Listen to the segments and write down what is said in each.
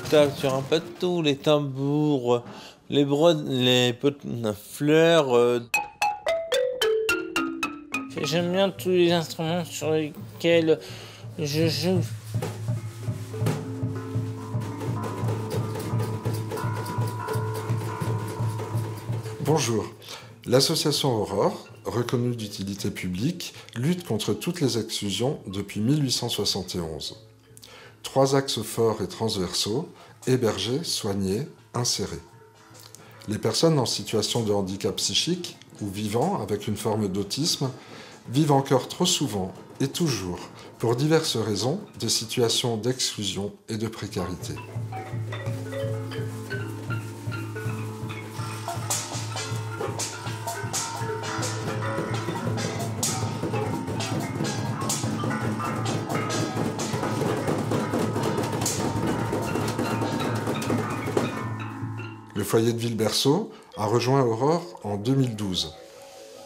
spectacle sur un plateau, les tambours, les fleurs. J'aime bien tous les instruments sur lesquels je joue. Bonjour. L'association Aurore, reconnue d'utilité publique, lutte contre toutes les exclusions depuis 1871. 3 axes forts et transversaux: héberger, soigner, insérer. Les personnes en situation de handicap psychique ou vivant avec une forme d'autisme vivent encore trop souvent et toujours, pour diverses raisons, des situations d'exclusion et de précarité. Le foyer de Ville-Berceau a rejoint Aurore en 2012.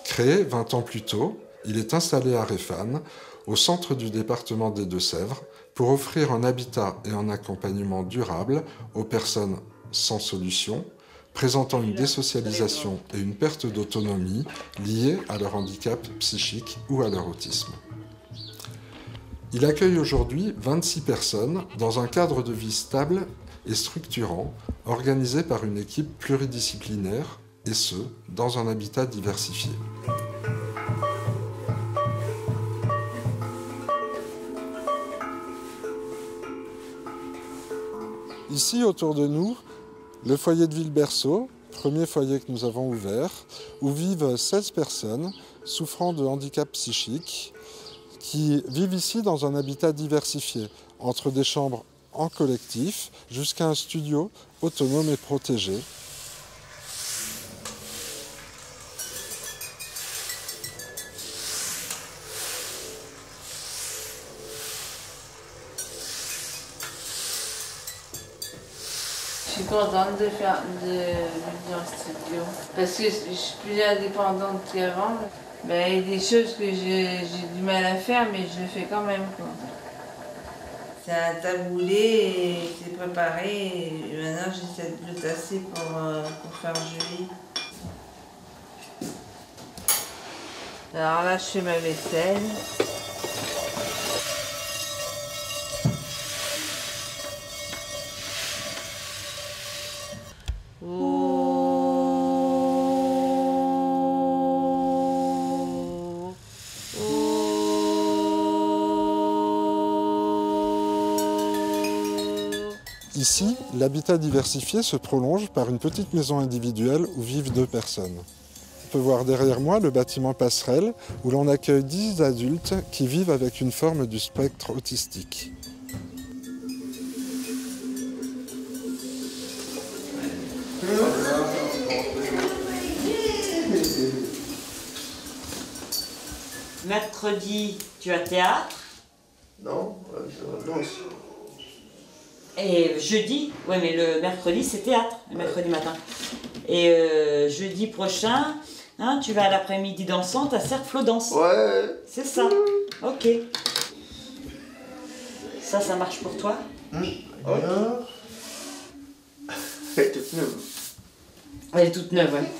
Créé 20 ans plus tôt, il est installé à Réfane, au centre du département des Deux-Sèvres, pour offrir un habitat et un accompagnement durable aux personnes sans solution, présentant une désocialisation et une perte d'autonomie liées à leur handicap psychique ou à leur autisme. Il accueille aujourd'hui 26 personnes dans un cadre de vie stable et structurant, organisé par une équipe pluridisciplinaire, et ce, dans un habitat diversifié. Ici, autour de nous, le foyer de Ville-Berceau, premier foyer que nous avons ouvert, où vivent 16 personnes souffrant de handicap psychique, qui vivent ici dans un habitat diversifié, entre des chambres en collectif, jusqu'à un studio autonome et protégé. Je suis contente de vivre en studio parce que je suis plus indépendante qu'avant. Il y a des choses que j'ai du mal à faire, mais je le fais quand même, quoi. C'est un taboulé et c'est préparé et maintenant j'essaie de le tasser pour faire joli. Alors là je fais ma vaisselle. Ici, l'habitat diversifié se prolonge par une petite maison individuelle où vivent 2 personnes. On peut voir derrière moi le bâtiment passerelle où l'on accueille 10 adultes qui vivent avec une forme du spectre autistique. Mercredi, tu as théâtre? Non, non. Et jeudi, ouais, mais le mercredi c'est théâtre, le mercredi matin. Et jeudi prochain, hein, tu vas à l'après-midi dansante à Cercle Danse. Ouais. C'est ça. Ok. Ça marche pour toi? Ok. Elle est toute neuve. Elle est toute neuve, ouais.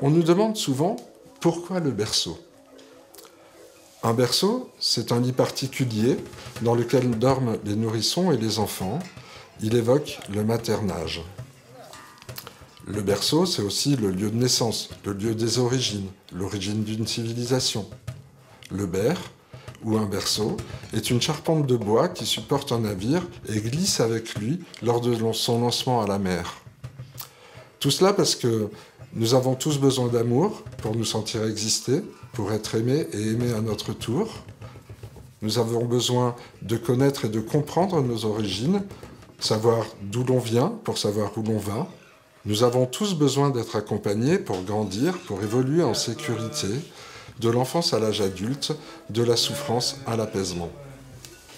On nous demande souvent pourquoi le berceau. Un berceau, c'est un lit particulier dans lequel dorment les nourrissons et les enfants. Il évoque le maternage. Le berceau, c'est aussi le lieu de naissance, le lieu des origines, l'origine d'une civilisation. Le berre, ou un berceau, est une charpente de bois qui supporte un navire et glisse avec lui lors de son lancement à la mer. Tout cela parce que nous avons tous besoin d'amour pour nous sentir exister, pour être aimés et aimés à notre tour. Nous avons besoin de connaître et de comprendre nos origines, savoir d'où l'on vient pour savoir où l'on va. Nous avons tous besoin d'être accompagnés pour grandir, pour évoluer en sécurité, de l'enfance à l'âge adulte, de la souffrance à l'apaisement.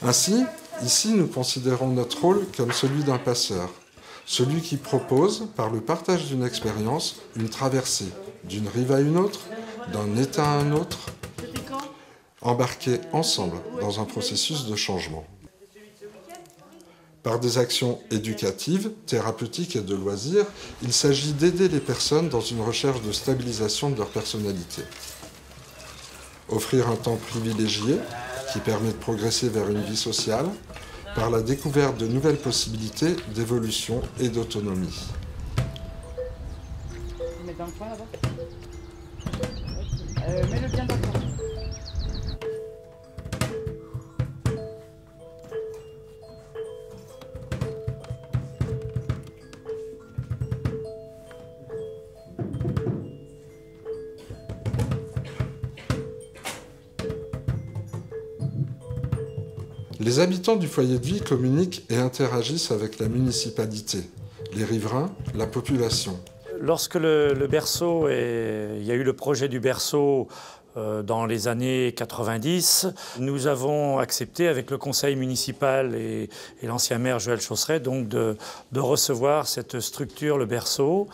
Ainsi, ici, nous considérons notre rôle comme celui d'un passeur, celui qui propose, par le partage d'une expérience, une traversée d'une rive à une autre, d'un état à un autre, embarqués ensemble dans un processus de changement. Par des actions éducatives, thérapeutiques et de loisirs, il s'agit d'aider les personnes dans une recherche de stabilisation de leur personnalité. Offrir un temps privilégié qui permet de progresser vers une vie sociale par la découverte de nouvelles possibilités d'évolution et d'autonomie. Mets dans le coin là-bas. Mets-le bien dans le coin. Les habitants du foyer de vie communiquent et interagissent avec la municipalité, les riverains, la population. Lorsque le berceau, il y a eu le projet du berceau dans les années 90, nous avons accepté avec le conseil municipal et l'ancien maire Joël Chausseret donc de recevoir cette structure, le berceau.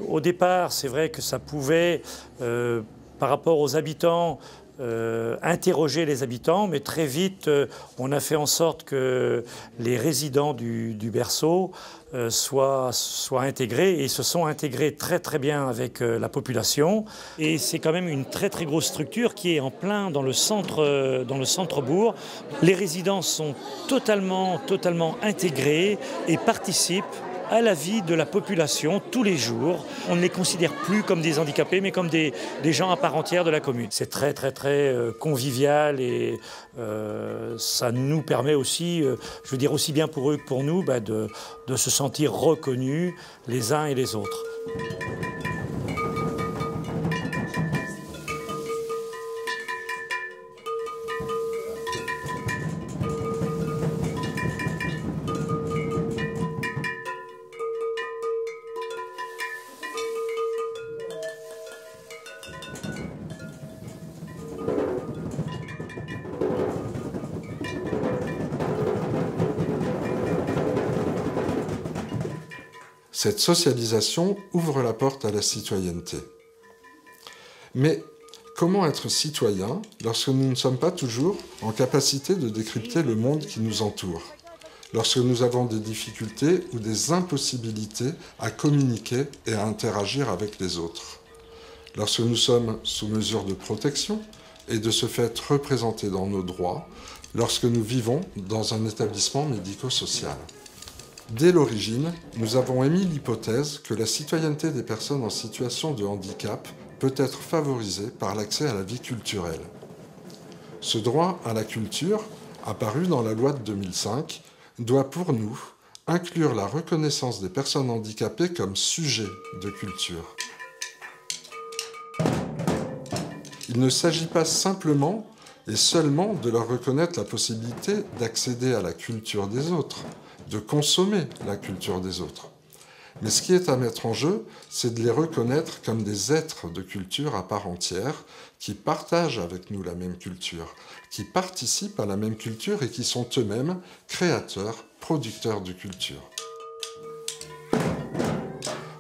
Au départ, c'est vrai que ça pouvait, par rapport aux habitants, interroger les habitants, mais très vite, on a fait en sorte que les résidents du berceau soient intégrés et se sont intégrés très très bien avec la population. Et c'est quand même une très très grosse structure qui est en plein dans le centre-bourg. Les résidents sont totalement intégrés et participent à la vie de la population tous les jours. On ne les considère plus comme des handicapés, mais comme des gens à part entière de la commune. C'est très convivial et ça nous permet aussi, je veux dire aussi bien pour eux que pour nous, de se sentir reconnus les uns et les autres. Cette socialisation ouvre la porte à la citoyenneté. Mais comment être citoyen lorsque nous ne sommes pas toujours en capacité de décrypter le monde qui nous entoure, lorsque nous avons des difficultés ou des impossibilités à communiquer et à interagir avec les autres, lorsque nous sommes sous mesure de protection et de ce fait représentés dans nos droits, lorsque nous vivons dans un établissement médico-social. Dès l'origine, nous avons émis l'hypothèse que la citoyenneté des personnes en situation de handicap peut être favorisée par l'accès à la vie culturelle. Ce droit à la culture, apparu dans la loi de 2005, doit pour nous inclure la reconnaissance des personnes handicapées comme sujet de culture. Il ne s'agit pas simplement et seulement de leur reconnaître la possibilité d'accéder à la culture des autres, de consommer la culture des autres. Mais ce qui est à mettre en jeu, c'est de les reconnaître comme des êtres de culture à part entière, qui partagent avec nous la même culture, qui participent à la même culture et qui sont eux-mêmes créateurs, producteurs de culture.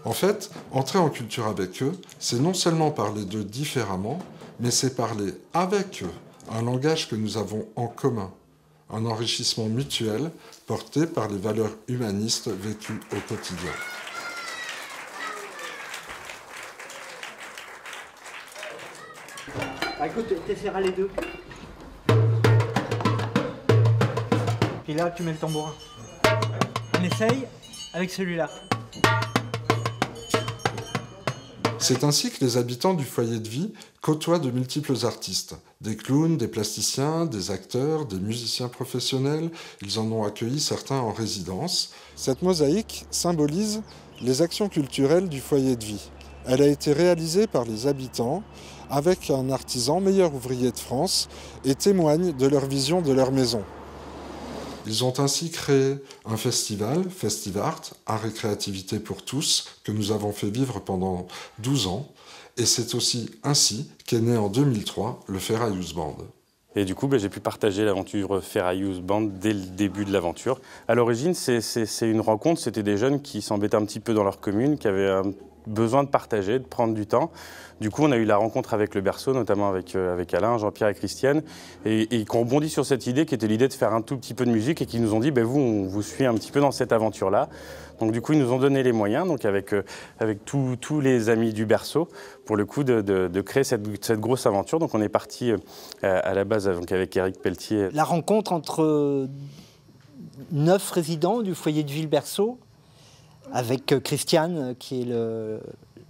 En fait, entrer en culture avec eux, c'est non seulement parler d'eux différemment, mais c'est parler avec eux, un langage que nous avons en commun, un enrichissement mutuel porté par les valeurs humanistes vécues au quotidien. Ah, écoute, t'essaieras les deux. Puis là, tu mets le tambourin. On essaye avec celui-là. C'est ainsi que les habitants du foyer de vie côtoient de multiples artistes. Des clowns, des plasticiens, des acteurs, des musiciens professionnels. Ils en ont accueilli certains en résidence. Cette mosaïque symbolise les actions culturelles du foyer de vie. Elle a été réalisée par les habitants avec un artisan meilleur ouvrier de France et témoigne de leur vision de leur maison. Ils ont ainsi créé un festival, Festivart, Art et Créativité pour tous, que nous avons fait vivre pendant 12 ans Et c'est aussi ainsi qu'est né en 2003 le Ferraillus Band. Et du coup, j'ai pu partager l'aventure Ferraillus Band dès le début de l'aventure. À l'origine, c'est une rencontre, c'était des jeunes qui s'embêtaient un petit peu dans leur commune, qui avaient besoin de partager, de prendre du temps. Du coup, on a eu la rencontre avec le Berceau, notamment avec Alain, Jean-Pierre et Christiane, et qui ont rebondi sur cette idée qui était l'idée de faire un tout petit peu de musique et qui nous ont dit, vous, on vous suit un petit peu dans cette aventure-là. Donc du coup, ils nous ont donné les moyens, donc avec tous les amis du Berceau, pour le coup, de créer cette grosse aventure. Donc on est parti à la base donc, avec Éric Pelletier. La rencontre entre 9 résidents du foyer de Ville-Berceau, avec Christiane, qui est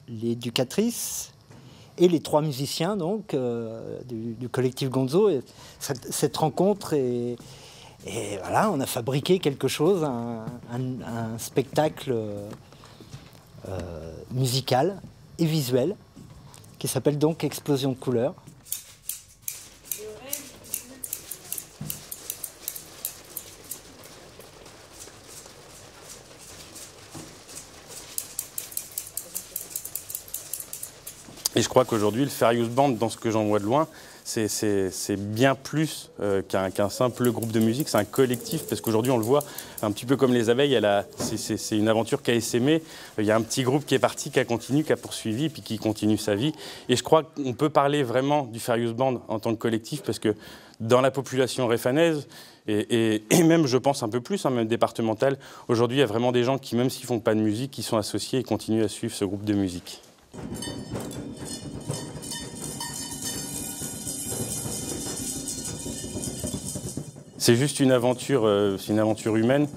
l'éducatrice, et les 3 musiciens donc, du collectif Gonzo. Et cette rencontre est... Et voilà, on a fabriqué quelque chose, un spectacle musical et visuel qui s'appelle donc Explosion de couleurs. Et je crois qu'aujourd'hui, le Ferraillus Band, dans ce que j'en vois de loin, c'est bien plus qu'un simple groupe de musique, c'est un collectif, parce qu'aujourd'hui on le voit, un petit peu comme les abeilles, c'est une aventure qui a essaimé, il y a un petit groupe qui est parti, qui a continué, qui a poursuivi, puis qui continue sa vie. Et je crois qu'on peut parler vraiment du Ferraillus Band en tant que collectif, parce que dans la population réfanaise, et même je pense un peu plus, même départementale, aujourd'hui il y a vraiment des gens qui, même s'ils ne font pas de musique, qui sont associés et continuent à suivre ce groupe de musique. C'est juste une aventure humaine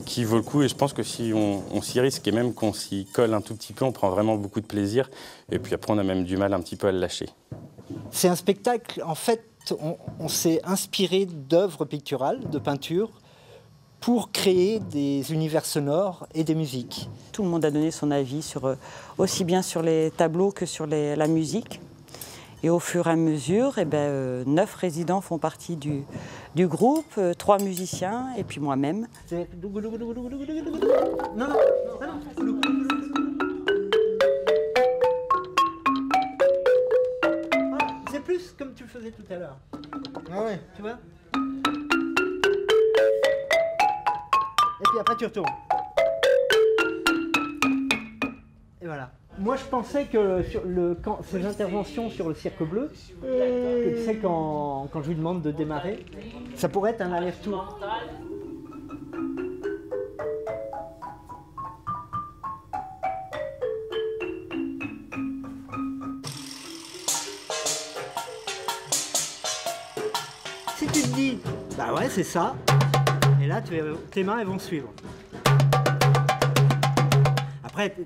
qui vaut le coup, et je pense que si on s'y risque et même qu'on s'y colle un tout petit peu, on prend vraiment beaucoup de plaisir, et puis après on a même du mal un petit peu à le lâcher. C'est un spectacle, en fait, on s'est inspiré d'œuvres picturales, de peintures, pour créer des univers sonores et des musiques. Tout le monde a donné son avis, aussi bien sur les tableaux que sur la musique. Et au fur et à mesure, 9 résidents font partie du groupe, 3 musiciens et puis moi-même. Non. C'est plus comme tu le faisais tout à l'heure. Ah ouais. Tu vois? Et puis après tu retournes. Et voilà. Moi je pensais que sur ces interventions sur le cirque bleu, que tu sais quand je lui demande de démarrer, ça pourrait être un aller-retour. Si tu te dis, bah ouais c'est ça, et là tes mains elles vont suivre. Après,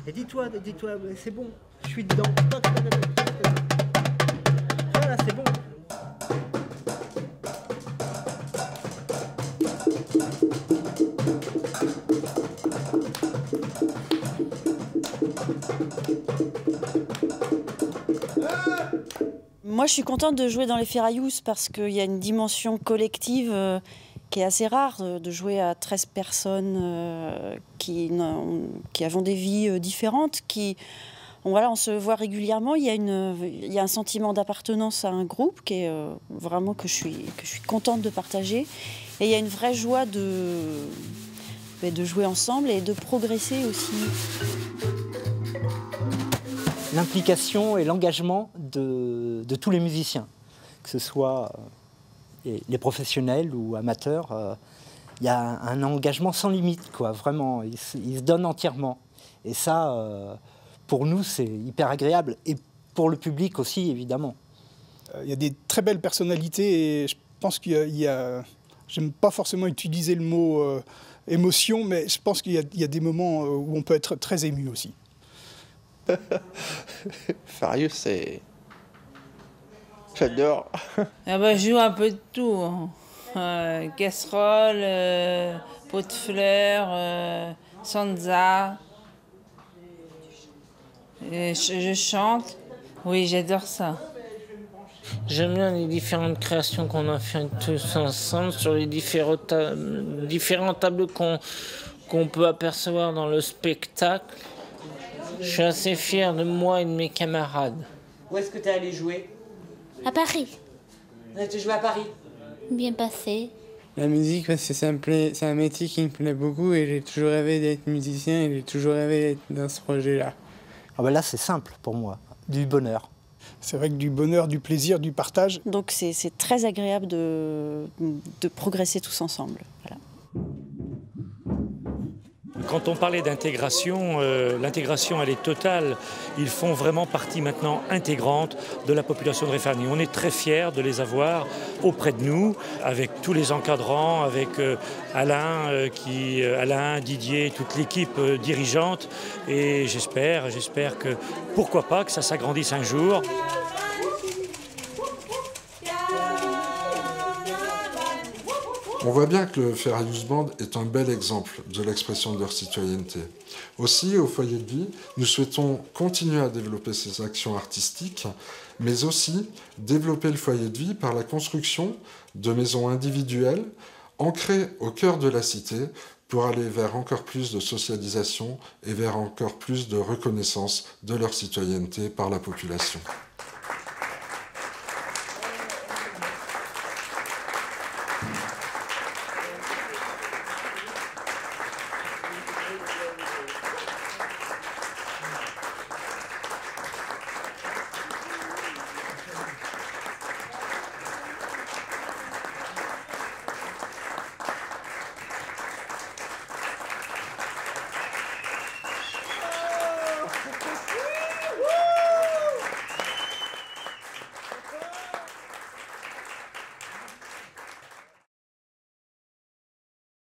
et dis-toi, c'est bon, je suis dedans. Voilà, c'est bon. Moi, je suis contente de jouer dans les Ferraillus parce qu'il y a une dimension collective qui est assez rare, de jouer à 13 personnes qui avons des vies différentes, on se voit régulièrement. Il y a un sentiment d'appartenance à un groupe qui est vraiment que je suis contente de partager. Et il y a une vraie joie de jouer ensemble et de progresser aussi. L'implication et l'engagement de tous les musiciens, que ce soit les professionnels ou amateurs, il y a un engagement sans limite, quoi, vraiment, ils se donnent entièrement. Et ça, pour nous, c'est hyper agréable, et pour le public aussi, évidemment. Il y a des très belles personnalités, et je pense qu'il y a j'aime pas forcément utiliser le mot émotion, mais je pense qu'il y a des moments où on peut être très ému aussi. Ferraillus, c'est... J'adore. Je joue un peu de tout. Casserole, pot de fleurs, sansa. Je chante. Oui, j'adore ça. J'aime bien les différentes créations qu'on a faites tous ensemble sur les différents tableaux qu'on peut apercevoir dans le spectacle, je suis assez fier de moi et de mes camarades. Où est-ce que tu es allé jouer? À Paris. Tu joues à Paris? Bien passé. La musique, parce que c'est un métier qui me plaît beaucoup et j'ai toujours rêvé d'être musicien et j'ai toujours rêvé d'être dans ce projet-là. Ah ben là, c'est simple pour moi, du bonheur. C'est vrai que du bonheur, du plaisir, du partage. Donc c'est très agréable de progresser tous ensemble. Voilà. Quand on parlait d'intégration, l'intégration elle est totale. Ils font vraiment partie maintenant intégrante de la population de Réfani. On est très fiers de les avoir auprès de nous, avec tous les encadrants, avec Alain, Didier, toute l'équipe dirigeante. Et j'espère que, pourquoi pas, que ça s'agrandisse un jour. On voit bien que le Ferraillus Band est un bel exemple de l'expression de leur citoyenneté. Aussi, au foyer de vie, nous souhaitons continuer à développer ces actions artistiques, mais aussi développer le foyer de vie par la construction de maisons individuelles ancrées au cœur de la cité pour aller vers encore plus de socialisation et vers encore plus de reconnaissance de leur citoyenneté par la population.